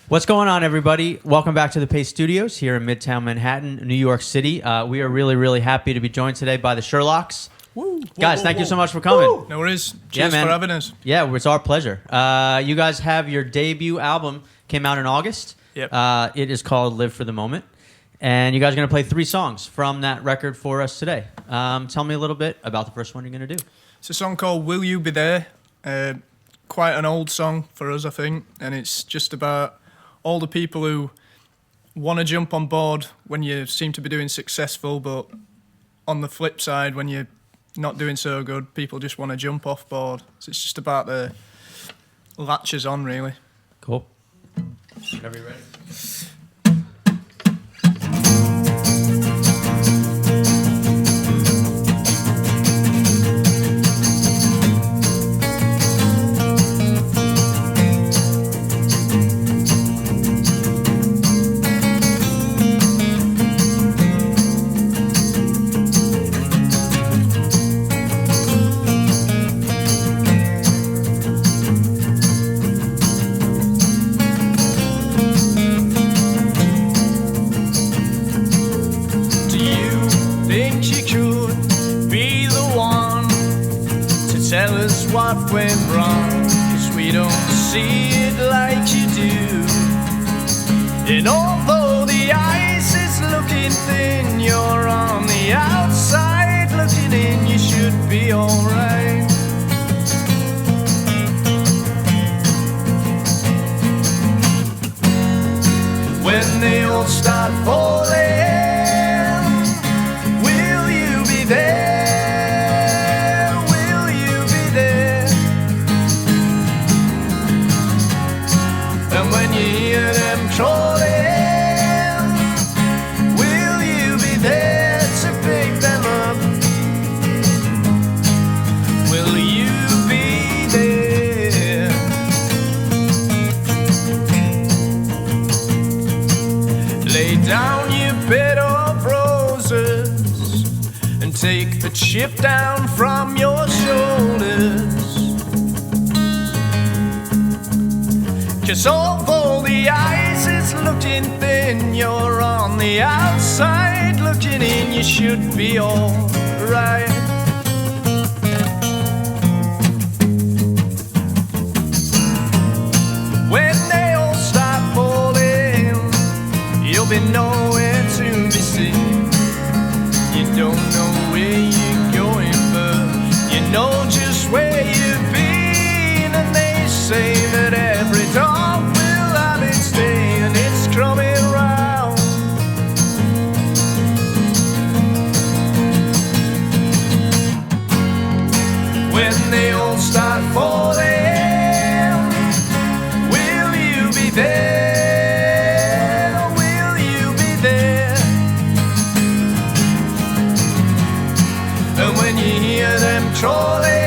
What's going on, everybody? Welcome back to the Paste Studios here in Midtown Manhattan, New York City. We are really, really happy to be joined today by the Sherlocks. Woo. Guys, thank you so much for coming. Woo. No worries. Cheers for having us. Yeah, it's our pleasure. You guys have your debut album, came out in August. Yep. It is called Live for the Moment. And you guys are going to play 3 songs from that record for us today. Tell me a little bit about the first one you're going to do. It's a song called Will You Be There? Quite an old song for us, I think. And it's just about all the people who want to jump on board when you seem to be doing successful, but on the flip side, when you're not doing so good, people just want to jump off board. So it's just about the latches on, really. Cool. Whenever you're ready. Tell us what went wrong, 'cause we don't see it like you do. And although the ice is looking thin, you're on the outside looking in, you should be alright. When they all start falling, will you be there? When you hear them calling, will you be there to pick them up? Will you be there? Lay down your bed of roses and take the chip down from your shoulders. 'Cause although the ice is looking thin, you're on the outside looking in, you should be alright. When they all start falling, you'll be nowhere to be seen. You don't know where you're going, but you know just where you've been. And they say that every dog will have its day, and it's coming round. When they all start falling, will you be there? Will you be there? And when you hear them calling,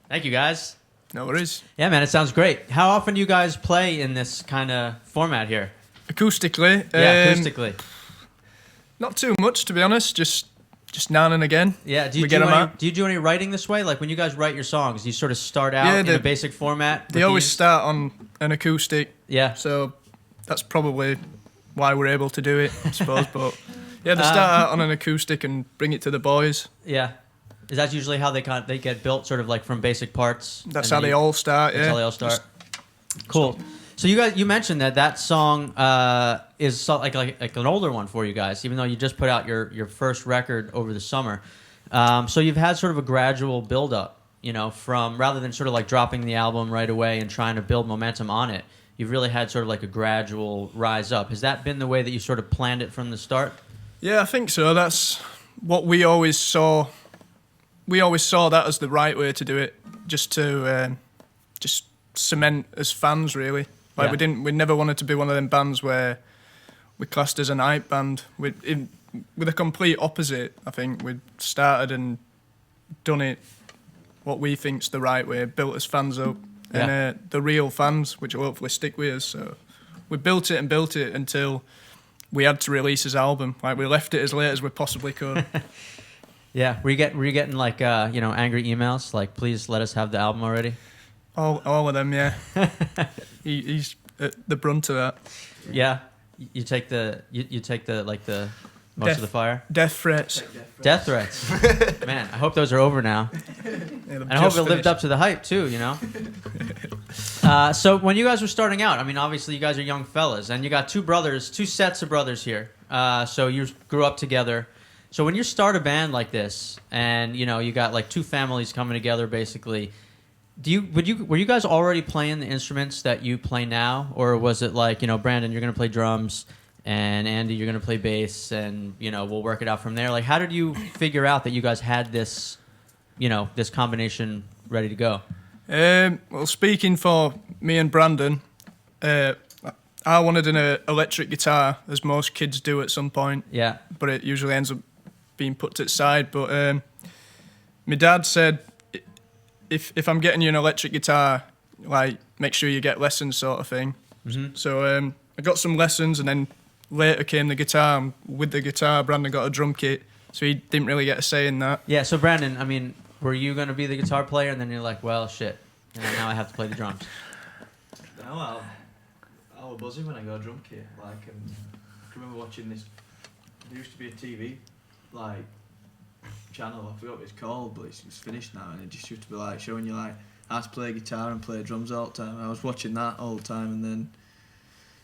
Thank you, guys. No worries. Yeah, man, it sounds great. How often do you guys play in this kind of format here? Acoustically? Yeah, acoustically. Not too much, to be honest. Just now and again. Yeah, do you do any writing this way? Like when you guys write your songs, you sort of start out in a basic format? They always start on an acoustic. Yeah. So that's probably why we're able to do it, I suppose. But yeah, they start out on an acoustic and bring it to the boys. Yeah. Is that usually how they get built, sort of like from basic parts? That's how they all start, yeah. That's how they all start. Cool. So you mentioned that song is like an older one for you guys, even though you just put out your first record over the summer. So you've had sort of a gradual build up, from rather than sort of like dropping the album right away and trying to build momentum on it. You've really had sort of like a gradual rise up. Has that been the way that you sort of planned it from the start? Yeah, I think so. That's what we always saw. We always saw that as the right way to do it, just to just cement as fans, really. Like we never wanted to be one of them bands where we classed as a hype band. With a complete opposite, I think we started and done it what we think's the right way, built as fans up, and the real fans, which will hopefully stick with us. So we built it until we had to release his album. Like we left it as late as we possibly could. Yeah, were you getting like angry emails like, please let us have the album already? All of them, yeah. He's at the brunt of that. Yeah, you take the most of the fire. Death threats. Death threats. Man, I hope those are over now. And I hope it lived up to the hype too. So when you guys were starting out, I mean, obviously you guys are young fellas, and you got two sets of brothers here. So you grew up together. So when you start a band like this, and you got like two families coming together, basically, were you guys already playing the instruments that you play now, or was it like Brandon, you're gonna play drums, and Andy, you're gonna play bass, and we'll work it out from there? Like, how did you figure out that you guys had this, this combination ready to go? Well, speaking for me and Brandon, I wanted an electric guitar, as most kids do at some point. Yeah. But it usually ends up being put to the side. But my dad said, if I'm getting you an electric guitar, like, make sure you get lessons, sort of thing. Mm-hmm. So I got some lessons, and then later came the guitar. And with the guitar, Brandon got a drum kit, so he didn't really get a say in that. Yeah, so Brandon, I mean, were you going to be the guitar player, and then you're like, well, shit, now I have to play the drums? No, I was buzzing when I got a drum kit. Like, I remember watching this. There used to be a TV, like, channel. I forgot what it's called, but it's finished now. And it just used to be like showing you like how to play guitar and play drums all the time. I was watching that all the time, and then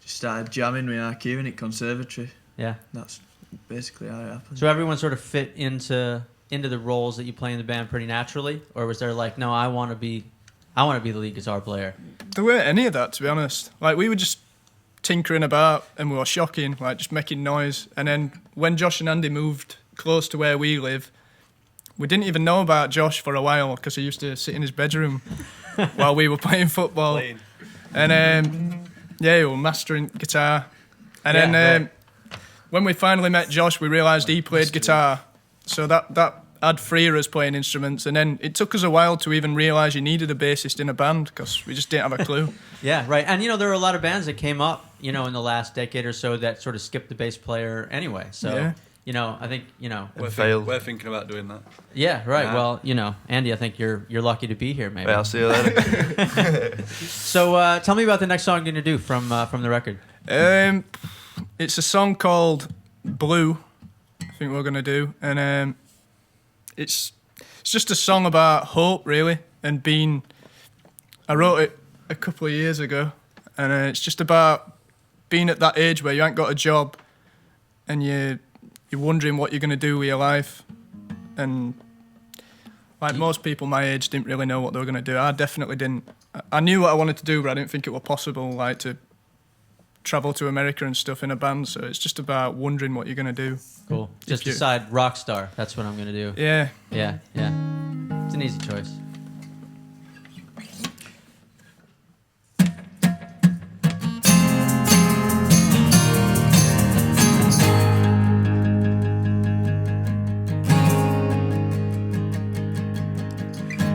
just started jamming with Archiving at conservatory. Yeah, that's basically how it happened. So everyone sort of fit into the roles that you play in the band pretty naturally, or was there like, no, I want to be the lead guitar player? There weren't any of that, to be honest. Like, we were just tinkering about, and we were shocking, like just making noise. And then when Josh and Andy moved close to where we live, we didn't even know about Josh for a while because he used to sit in his bedroom while we were playing football. And he was mastering guitar. And then when we finally met Josh, we realised he played guitar. So that had three of us playing instruments. And then it took us a while to even realise you needed a bassist in a band because we just didn't have a clue. Yeah, right. And, there were a lot of bands that came up, in the last decade or so that sort of skipped the bass player anyway. So, I think, We're thinking about doing that. Yeah, right. Yeah. Well, Andy, I think you're lucky to be here, maybe. Yeah, I'll see you later. So tell me about the next song you're going to do from the record. It's a song called Blue, I think we're going to do. And it's just a song about hope, really, and being... I wrote it a couple of years ago, and it's just about being at that age where you ain't got a job and you're wondering what you're going to do with your life. And like most people my age didn't really know what they were going to do. I definitely didn't. I knew what I wanted to do, but I didn't think it was possible, like, to travel to America and stuff in a band. So it's just about wondering what you're going to do. Cool. Just decide rock star. That's what I'm going to do. Yeah. Yeah. It's an easy choice.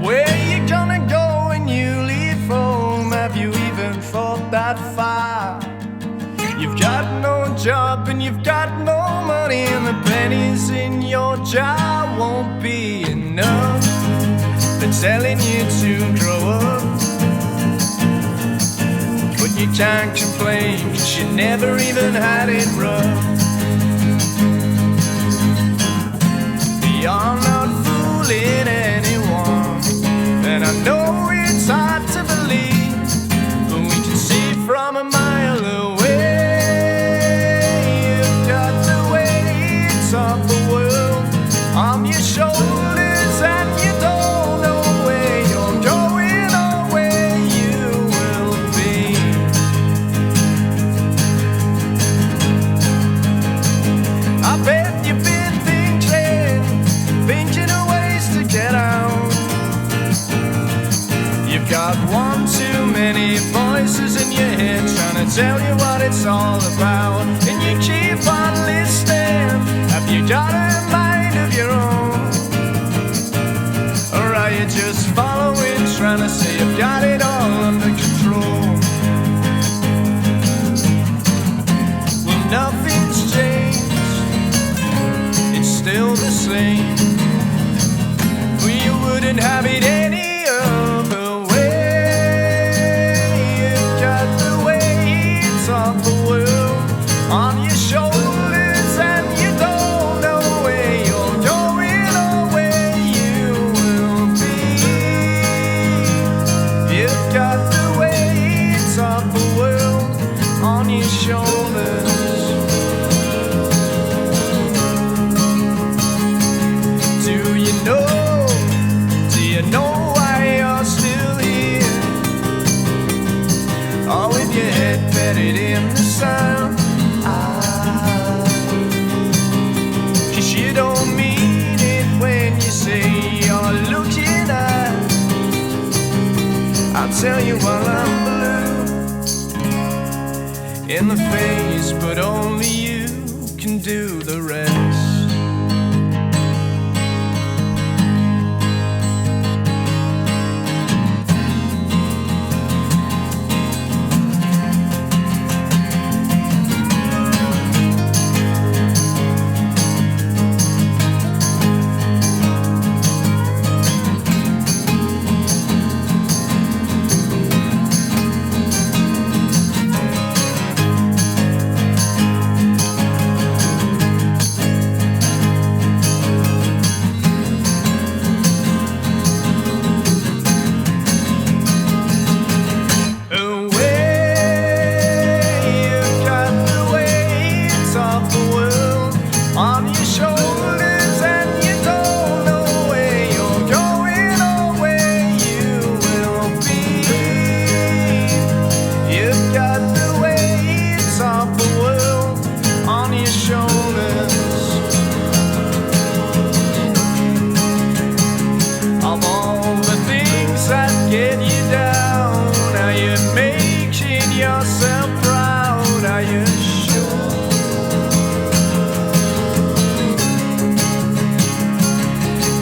Where you gonna that far. You've got no job and you've got no money, and the pennies in your jar won't be enough for telling you to grow up. But you can't complain, 'cause you never even had it rough. You're not fooling anyone, and I know it's hard to believe, but we can see from a mile away. You've got the weight of the world on your shoulders, and you don't know where you're going or where you will be. I bet you've been thinking of ways to get out. You've got one too many voices in your head trying to tell you what it's all about, and you keep on listening. Have you got a mind of your own, or are you just following, trying to say you've got it all under control? Well, nothing's changed, it's still the same. You wouldn't have it any other way. You've got the weight of the world on your shoulders, and you don't know where you're going or where you will be. You've got the weight of the world on your shoulders. Do you know? You know why you're still here, or with your head buried in the sand? 'Cause you don't mean it when you say you're looking at. I'll tell you while I'm blue in the face, but only you can do the rest.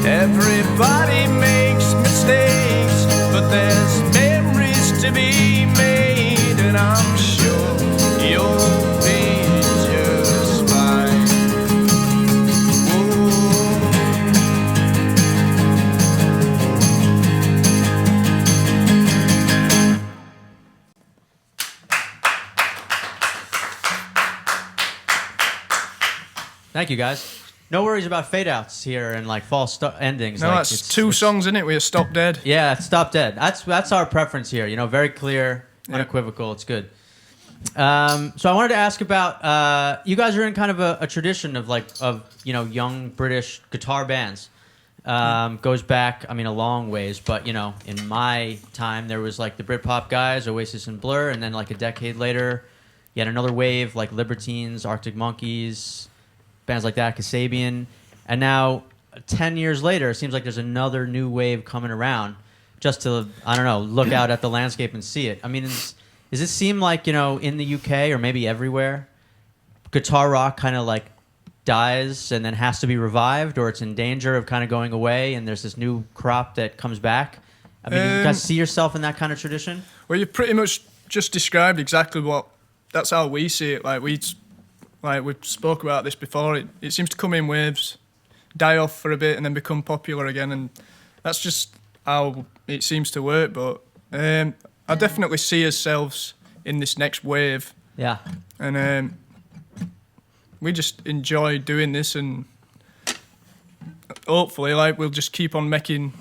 Everybody makes mistakes, but there's memories to be made, and I'm sure you'll be just fine. Thank you, guys. No worries about fade outs here and like false endings. No, like, that's two songs in it where you stop dead. Yeah, stop dead. That's our preference here. You know, very clear, unequivocal. It's good. So I wanted to ask about you guys are in kind of a tradition of young British guitar bands. Goes back, I mean, a long ways, but you know, in my time there was like the Britpop guys, Oasis and Blur, and then like a decade later, you had another wave like Libertines, Arctic Monkeys, bands like that, Kasabian, and now 10 years later, it seems like there's another new wave coming around. Just to, I don't know, look out at the landscape and see it. I mean, does it seem like, you know, in the UK or maybe everywhere, guitar rock kind of like dies and then has to be revived, or it's in danger of kind of going away and there's this new crop that comes back? I mean, you guys see yourself in that kind of tradition? Well, you're pretty much just described exactly that's how we see it. Like we've spoke about this before. It seems to come in waves, die off for a bit, and then become popular again, and that's just how it seems to work. But I definitely see ourselves in this next wave. Yeah. And we just enjoy doing this, and hopefully, like, we'll just keep on making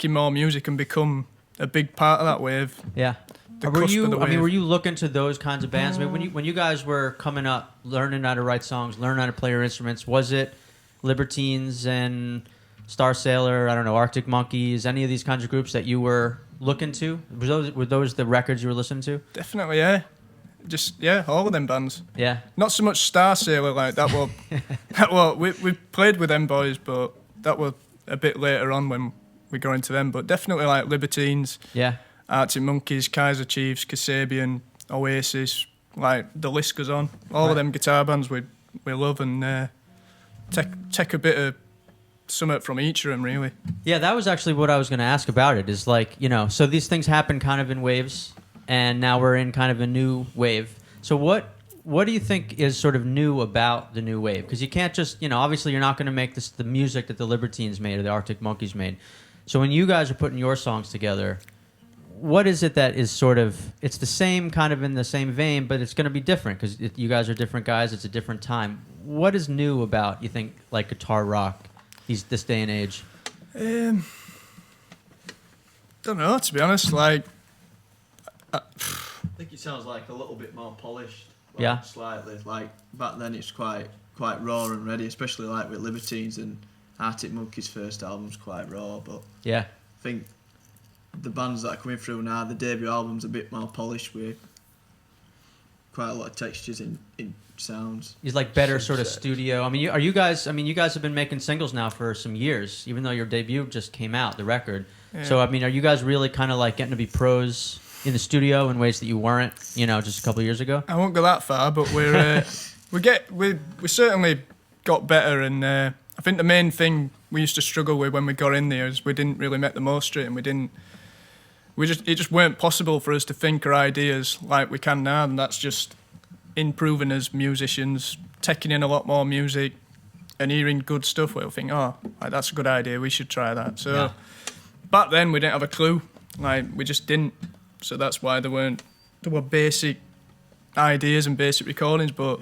more music and become a big part of that wave. Yeah. The cusp of the wave. were you looking to those kinds of bands? I mean, when you guys were coming up, learning how to write songs, learning how to play your instruments, was it Libertines and Star Sailor, I don't know, Arctic Monkeys, any of these kinds of groups that you were looking to? Were those the records you were listening to? Definitely, yeah. All of them bands. Yeah. Not so much Star Sailor, like that. We played with them boys, but that was a bit later on when we got into them. But definitely like Libertines. Yeah. Arctic Monkeys, Kaiser Chiefs, Kasabian, Oasis, like the list goes on. All of them guitar bands we love, and take a bit of something from each of them, really. Yeah, that was actually what I was going to ask about it, is like, so these things happen kind of in waves, and now we're in kind of a new wave. So what do you think is sort of new about the new wave? Because you can't just, obviously you're not going to make the music that the Libertines made or the Arctic Monkeys made. So when you guys are putting your songs together, what is it that is sort of, it's the same kind of in the same vein, but it's going to be different because you guys are different guys. It's a different time. What is new about, you think, like guitar rock this day and age? Don't know, to be honest. Like, I think it sounds like a little bit more polished. Like, yeah. Slightly. Like back then, it's quite raw and ready, especially like with Libertines and Arctic Monkeys' first album's quite raw. But yeah, I think the bands that are coming through now, the debut album's a bit more polished with quite a lot of textures in sounds. It's like better sort of studio. I mean, you guys have been making singles now for some years, even though your debut just came out, the record. Yeah. So, I mean, are you guys really kind of like getting to be pros in the studio in ways that you weren't, just a couple of years ago? I won't go that far, but we certainly got better, and I think the main thing we used to struggle with when we got in there is we didn't really make the most of it, and it just weren't possible for us to think our ideas like we can now, and that's just improving as musicians, taking in a lot more music and hearing good stuff where we think, that's a good idea, we should try that. So back then we didn't have a clue, like we just didn't. So that's why there were basic ideas and basic recordings, but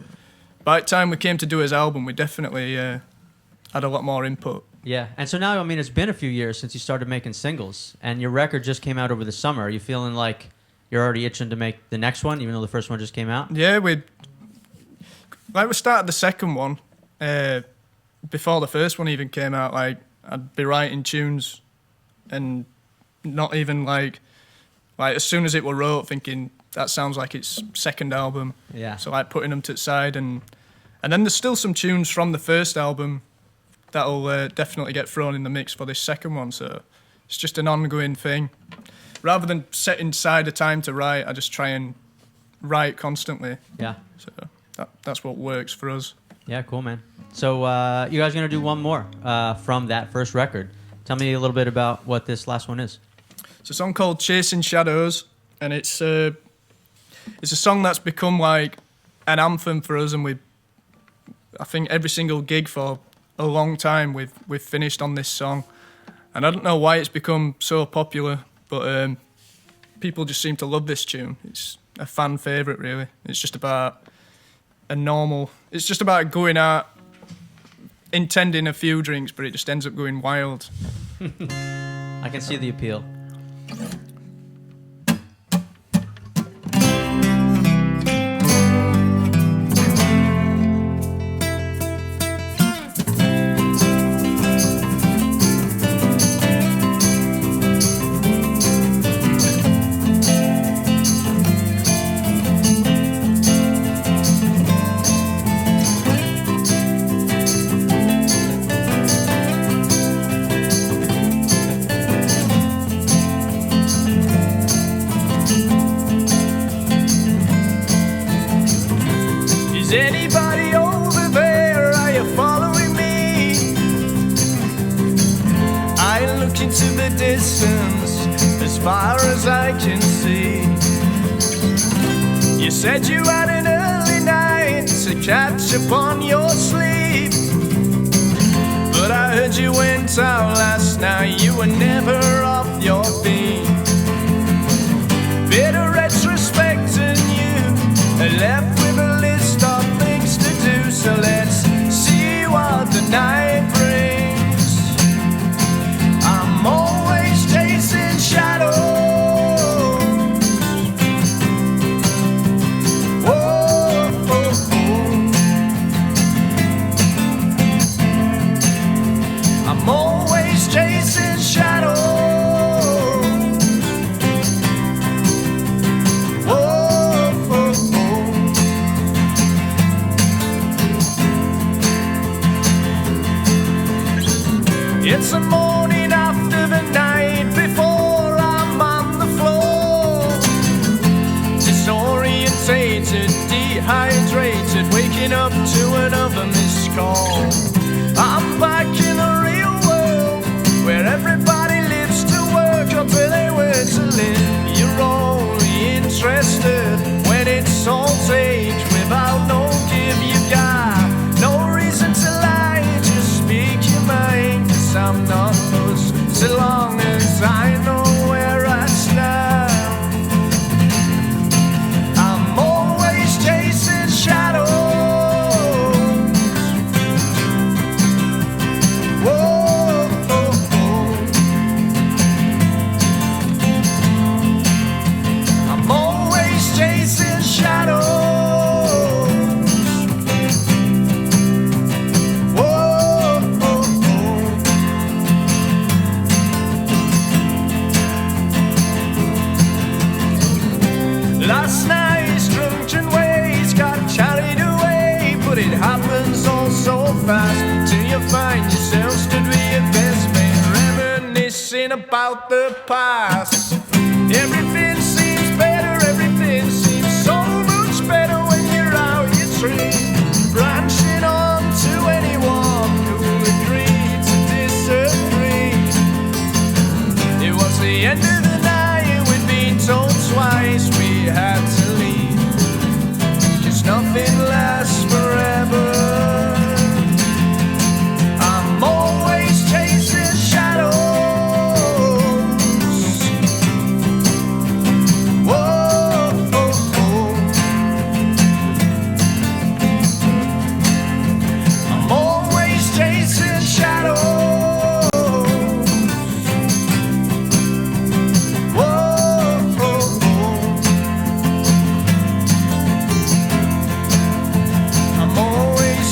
by the time we came to do his album, we definitely had a lot more input. Yeah, and so now, I mean, it's been a few years since you started making singles, and your record just came out over the summer. Are you feeling like you're already itching to make the next one, even though the first one just came out? Yeah, we started the second one before the first one even came out. Like, I'd be writing tunes and not even like as soon as it were wrote, thinking that sounds like its second album. Yeah. So like putting them to the side, and then there's still some tunes from the first album that'll definitely get thrown in the mix for this second one. So it's just an ongoing thing. Rather than setting aside a time to write, I just try and write constantly. Yeah. So that's what works for us. Yeah, cool, man. So you guys are going to do one more from that first record. Tell me a little bit about what this last one is. It's a song called Chasing Shadows, and it's a song that's become like an anthem for us, and I think every single gig for a long time we've finished on this song, and I don't know why it's become so popular, but people just seem to love this tune. It's a fan favourite, really. It's just about going out intending a few drinks, but it just ends up going wild. I can see the appeal. Is anybody over there? Are you following me? I look into the distance as far as I can see. You said you had an early night to catch up on your sleep, but I heard you went out last night. You were never off your feet. Bit of retrospecting, you are left with a list of things to do. So let's see what the night brings. I'm always chasing shadows. Whoa, oh, oh. I'm always chasing shadows. It's the morning after the night before. I'm on the floor, disorientated, dehydrated, waking up to another missed call. I'm back in the real world, where everybody lives to work until they were to live. You're only interested when it's all take, without no give. You got no reason to lie, just speak your mind. I'm not fussed so long as I know where I stand. I'm always chasing shadows. Whoa, oh, oh. I'm always chasing shadows. Last night's drunken ways got carried away, but it happens all so fast till you find yourself stood with your best mate, reminiscing about the past. Everything seems better, everything seems so much better when you're out your tree, branching on to anyone who'll agree to disagree. It was the end of the night, we'd been told twice we had to leave, 'cause nothing lasts forever. I'm always chasing shadows. Whoa, oh, oh. I'm always chasing shadows.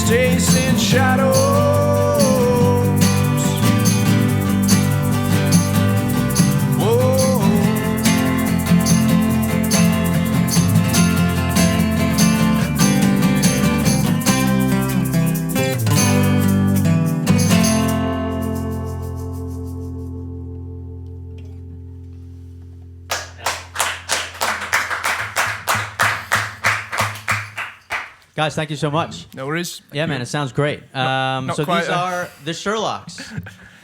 Chasing shadows. Whoa. Guys, thank you so much. No worries. Yeah, man, it sounds great. Not So quite, these are the Sherlocks.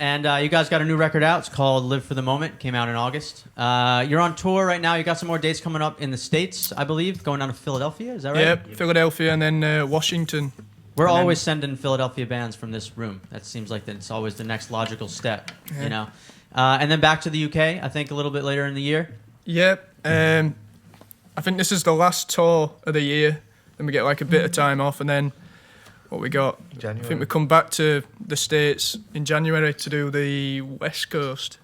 And you guys got a new record out. It's called Live for the Moment. Came out in August. You're on tour right now. You got some more dates coming up in the States, I believe, going down to Philadelphia. Is that right? Yep, Philadelphia and then Washington. We're and always sending Philadelphia bands from this room. That seems like it's always the next logical step, Yeah. you know? And then back to the UK, I think a little bit later in the year. Yep. I think this is the last tour of the year. Then we get like a bit of time off, and then what we got? January. I think we come back to the States in January to do the West Coast.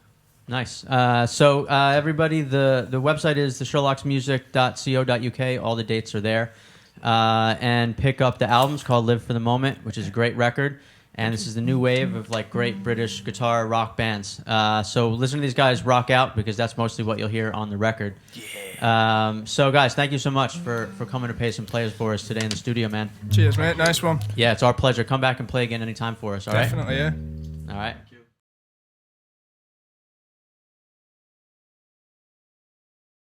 Nice. So everybody, the website is thesherlocksmusic.co.uk. All the dates are there. And pick up the albums called Live for the Moment, which is a great record. And this is the new wave of like great British guitar rock bands. So listen to these guys rock out, because that's mostly what you'll hear on the record. Yeah. So guys, thank you so much for coming to Paste and Players for us today in the studio, man. Cheers, mate. Nice one. Yeah, it's our pleasure. Come back and play again anytime for us, all right? Definitely, yeah. All right.